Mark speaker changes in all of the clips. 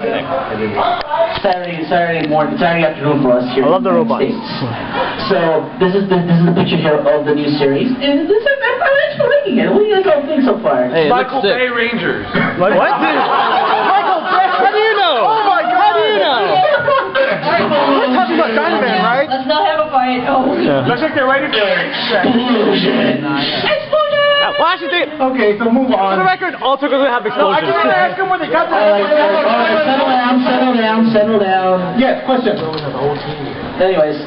Speaker 1: Saturday morning, Saturday afternoon for us here.
Speaker 2: I love the robots.
Speaker 1: So this is the picture here of the new series, and this is I'm actually liking it. What do you guys all think so far?
Speaker 2: Hey,
Speaker 3: Michael Bay Rangers.
Speaker 2: What? Michael Bay? How do you know? Oh my God! How do you know? We're talking about Diamond, right?
Speaker 4: Let's not have a fight. Oh.
Speaker 2: Yeah.
Speaker 3: Looks like they're ready for
Speaker 1: Explosion!
Speaker 2: Well, actually,
Speaker 3: Okay, so move
Speaker 2: for the
Speaker 3: on.
Speaker 2: record, all Tokusatsu have
Speaker 3: No, I
Speaker 2: explosions.
Speaker 3: just want to ask him where they got
Speaker 1: Alright, settle down.
Speaker 3: Yes, question.
Speaker 1: Anyways,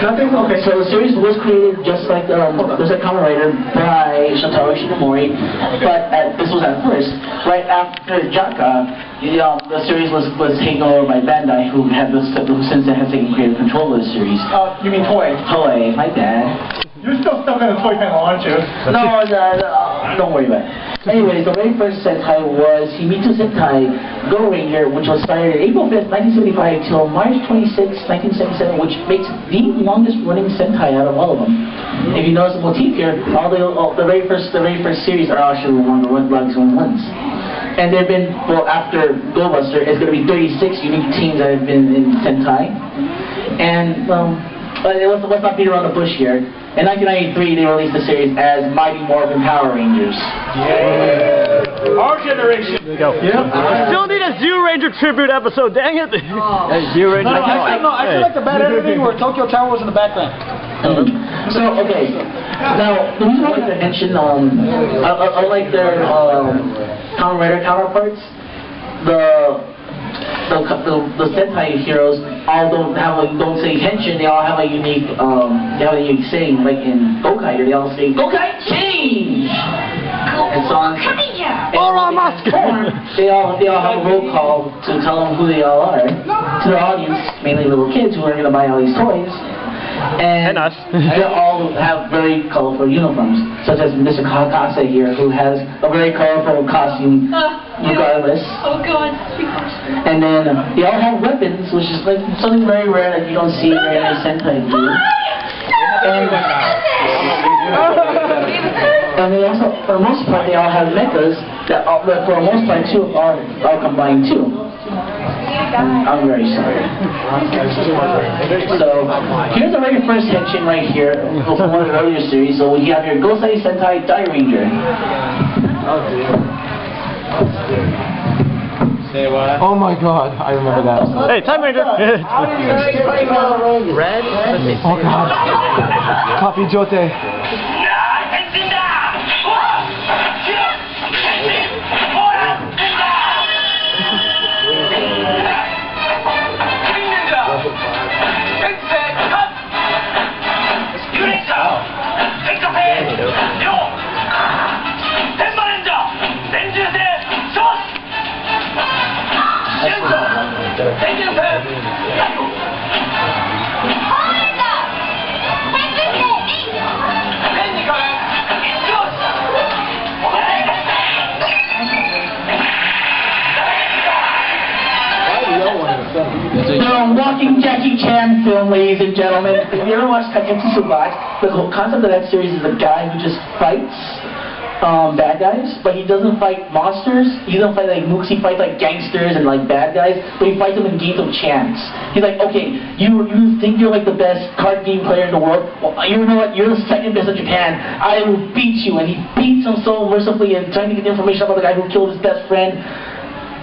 Speaker 3: Nothing? Okay.
Speaker 1: so the series was created just like there's a common writer by Shotaro Shinomori, but this was at first. Right after Jaka, the series was taken over by Bandai, who since then has taken creative control of the series.
Speaker 3: You mean toy?
Speaker 1: Toei, my bad.
Speaker 3: You're still stuck in a toy panel, aren't you?
Speaker 1: No, don't worry about it. Anyways, the very first Sentai was Himitsu Sentai Go Ranger, which was started April 5th, 1975 till March 26th, 1977, which makes the longest running Sentai out of all of them. If you notice the motif here, the very first series are actually one of the longest ones. And there have been, well, after Go Buster, it's going to be 36 unique teams that have been in Sentai. And, but let's not beat around the bush here. In 1993, they released the series as Mighty Morphin Power Rangers.
Speaker 3: Yeah. Our generation.
Speaker 2: There you go.
Speaker 3: Yep.
Speaker 2: Still need a Zoo Ranger tribute episode, dang it! Hey, Zoo Ranger.
Speaker 3: I feel like the bad editing where Tokyo Tower was in the background.
Speaker 1: So, okay. Now, the reason I like to mention, unlike their Kamen Rider counterparts, the Sentai heroes all don't say henshin. They all have a unique saying. Like in Gokai, they all say Gokai change. And so on. They all have a roll call to tell them who they all are to their audience, mainly little kids who are going to buy all these toys. And
Speaker 2: us.
Speaker 1: They all have very colorful uniforms, such as Mr. Kakase here, who has a very colorful costume regardless.
Speaker 4: Oh God.
Speaker 1: And then they all have weapons, which is like something very rare that you don't see very many Sentai do. And they also, for the most part, they all have mechas that, for the most part, too, are combined too. I'm very sorry. So, here's the very first henshin right here from one of the earlier series. So, we have your Gosei Sentai Die Ranger.
Speaker 3: Say what?
Speaker 5: Oh my God, I remember that.
Speaker 2: Hey, Time Ranger! Red?
Speaker 5: Oh God. Copy Jote.
Speaker 1: The walking Jackie Chan film, ladies and gentlemen. If you ever watched Kaketsu Subat, the whole concept of that series is a guy who just fights bad guys, but he doesn't fight monsters. He doesn't fight like mooks. He fights like gangsters and like bad guys, but he fights them in games of chance. He's like, okay, you think you're like the best card game player in the world? Well, you know what? You're the second best in Japan. I will beat you, and he beats him so mercifully and trying to get the information about the guy who killed his best friend.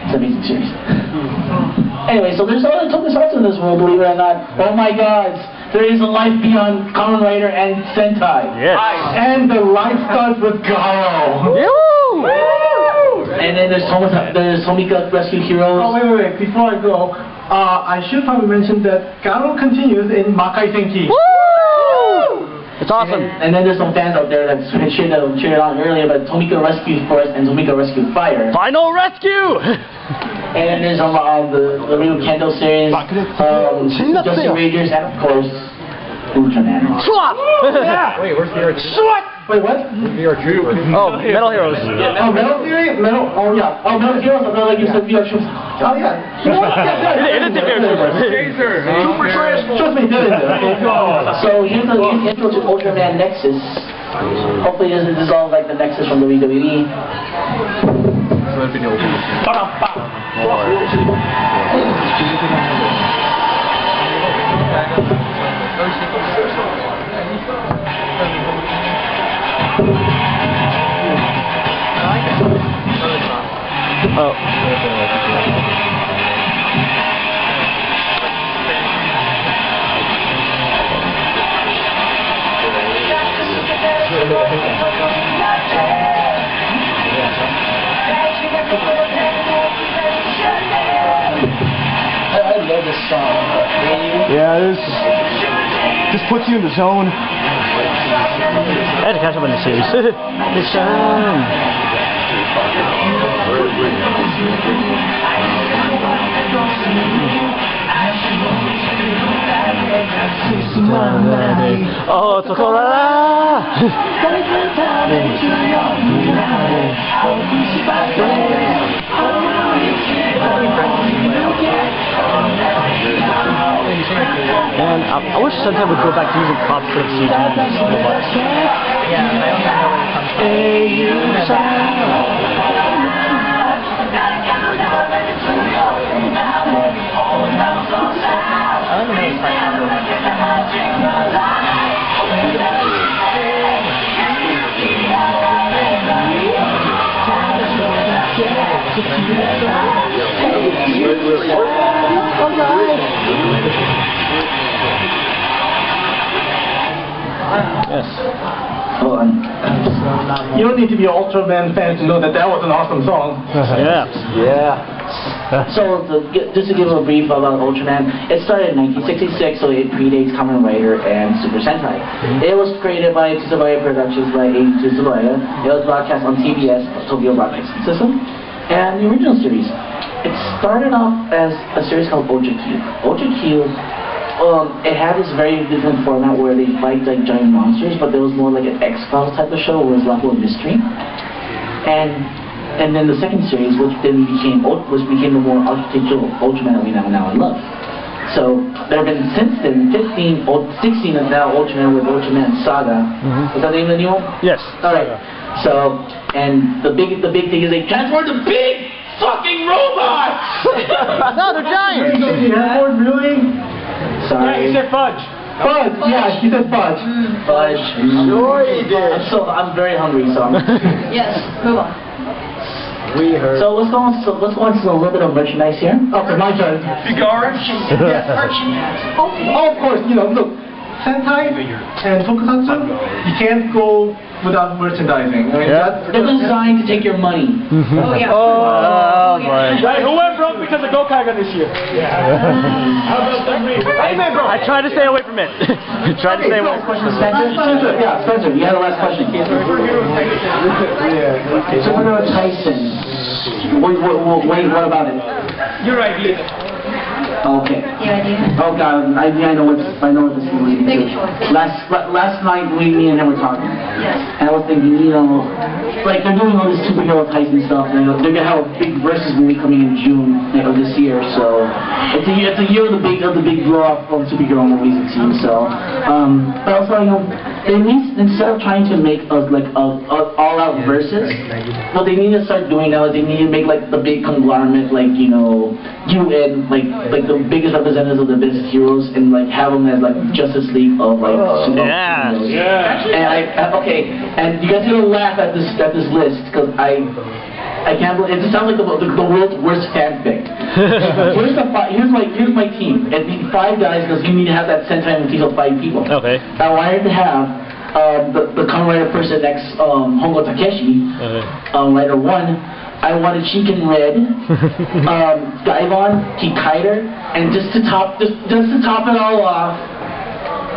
Speaker 1: It's an amazing series. Anyway, so there's other Tokusatsu in this world, believe it or not. Oh my God, there is a life beyond Kamen Rider and Sentai.
Speaker 2: Yes.
Speaker 3: And the life starts with Garo.
Speaker 1: And then there's Tomika Rescue Heroes.
Speaker 3: Oh, wait. Before I go, I should probably mention that Garo continues in Makai Senki.
Speaker 2: It's awesome.
Speaker 1: And then there's some fans out there that cheered on earlier, but Tomika Rescue Force and Tomika Rescue Fire.
Speaker 2: Final rescue!
Speaker 1: And then there's the Ryu Kendo series, Justice Rangers, and of course, Ultraman.
Speaker 2: Swap!
Speaker 3: Yeah! Wait, where's the other? Swap! Wait, what?
Speaker 2: Oh, Metal Heroes.
Speaker 3: Oh, Metal Theory? Oh, yeah. Oh, Metal Heroes, I thought like you said VR Troopers. Oh, yeah.
Speaker 2: It is the VR Troopers.
Speaker 3: Trust me, did it.
Speaker 1: So here's the intro to Ultraman Nexus. Hopefully it doesn't dissolve like the Nexus from WWE. I love this song.
Speaker 5: Yeah, this just puts you in the zone.
Speaker 2: I had to catch up on the series. It's oh, Tokusatsu! Man, I wish Sentai would go back to using props for the CG so much.
Speaker 4: Yeah, I don't know where it comes from. I don't know if
Speaker 2: Yes.
Speaker 1: Hold on.
Speaker 3: You don't need to be an Ultraman fan to know that that was an awesome song.
Speaker 2: Yeah.
Speaker 1: So, just to give a brief about Ultraman, it started in 1966, so it predates Kamen Rider and Super Sentai. It was created by Tsubaya Productions by Eiji Tsubaya. It was broadcast on TBS, Tokyo Broadcasting System, and the original series. It started off as a series called Ultra Q. Ultra Q, it had this very different format where they fight like giant monsters, but there was more like an X-Files type of show where it was a lot more mystery. And then the second series, which then became the more archetypal Ultraman that we now and love. So there have been since then 16 of now Ultraman with Ultraman Saga. Was that the name of the new one?
Speaker 2: Yes.
Speaker 1: All right. So and the big thing is they transformed to big fucking robots.
Speaker 2: No, they're giants.
Speaker 3: Really?
Speaker 1: Sorry.
Speaker 5: He said fudge.
Speaker 3: Fudge, yeah, she said fudge.
Speaker 1: Fudge.
Speaker 5: Sure he did.
Speaker 1: I'm very hungry, so.
Speaker 4: Yes, move on.
Speaker 5: We heard.
Speaker 1: So let's go on to a little bit of merchandise here.
Speaker 3: Okay, my turn.
Speaker 5: Cigars?
Speaker 3: Yes. Oh, of course, look, Sentai and Tokusatsu, you can't go without merchandising. I mean,
Speaker 2: Yeah.
Speaker 1: They're designed to take your money.
Speaker 4: Oh, yeah.
Speaker 2: Oh, boy.
Speaker 5: Right, who went broke because of Gokaiga this year? Amen, bro.
Speaker 2: I tried to stay away from it. I tried to stay away from it.
Speaker 1: Spencer? Yeah, Spencer, you had the last question. Superhero Tyson. What about it?
Speaker 5: Your idea.
Speaker 1: Okay.
Speaker 4: Yeah, I do.
Speaker 1: Oh God, I know what this is.
Speaker 4: Take a choice.
Speaker 1: Last night me and him were talking.
Speaker 4: Yes.
Speaker 1: And I was thinking, like they're doing all this superhero Tyson stuff, and they're gonna have a big versus movie coming in June of this year. So it's a year of the big blow up on superhero movies it seems. So, but also they need, instead of trying to make a all out versus, what they need to start doing now is they need to make like the big conglomerate, like UN, like the biggest representatives of the biggest heroes, and like have them as like Justice League of like
Speaker 2: Yeah.
Speaker 1: And and you guys are gonna laugh at this list because I can't believe it. Sounds like the world's worst fanfic. Here's my team. It'd be 5 guys because you need to have that Sentai motif of 5 people.
Speaker 2: Okay.
Speaker 1: I wanted to have the Kamen Rider person next Hongo Takeshi, Rider 1. I wanted Chicken Red, Gaivon, Kikaider, and just to top it all off.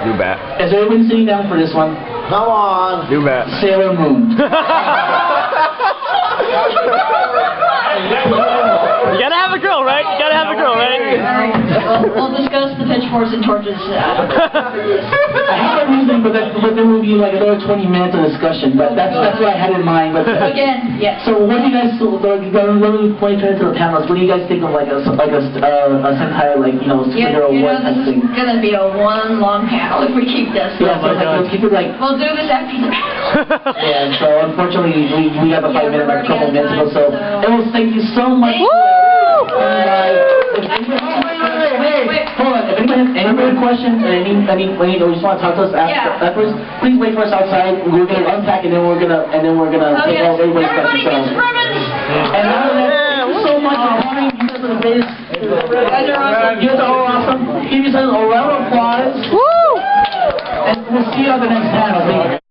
Speaker 2: Do bat.
Speaker 1: Is everybody sitting down for this one?
Speaker 5: Come on.
Speaker 2: Do bat.
Speaker 1: Sailor Moon.
Speaker 2: You gotta have a girl, right? You gotta have a girl, right?
Speaker 6: We'll discuss the pitchforks and torches after this.
Speaker 1: I have a reason, but then will be like another 20 minutes of discussion. But that's what I had in mind. But
Speaker 6: Again, yes.
Speaker 1: So what do you guys? Let me point to the panelists. What do you guys think of like a Sentai superhero war type
Speaker 6: This
Speaker 1: thing?
Speaker 6: is gonna be a one long panel if we keep this.
Speaker 1: Yeah, so let's keep it like.
Speaker 6: We'll do this after the panel.
Speaker 1: Yeah, so unfortunately we have a 5 minute, like a couple minutes ago. So anyways, thank you so much. Wait, hold on. If anybody has any questions, or you just want to talk to us afterwards, please wait for us outside. We're gonna unpack and then we're gonna take all everybody's questions. And thank you so much for coming. You guys are the best. You guys are all awesome. Give yourselves a round of applause. And we'll see you on the next panel. Thank you.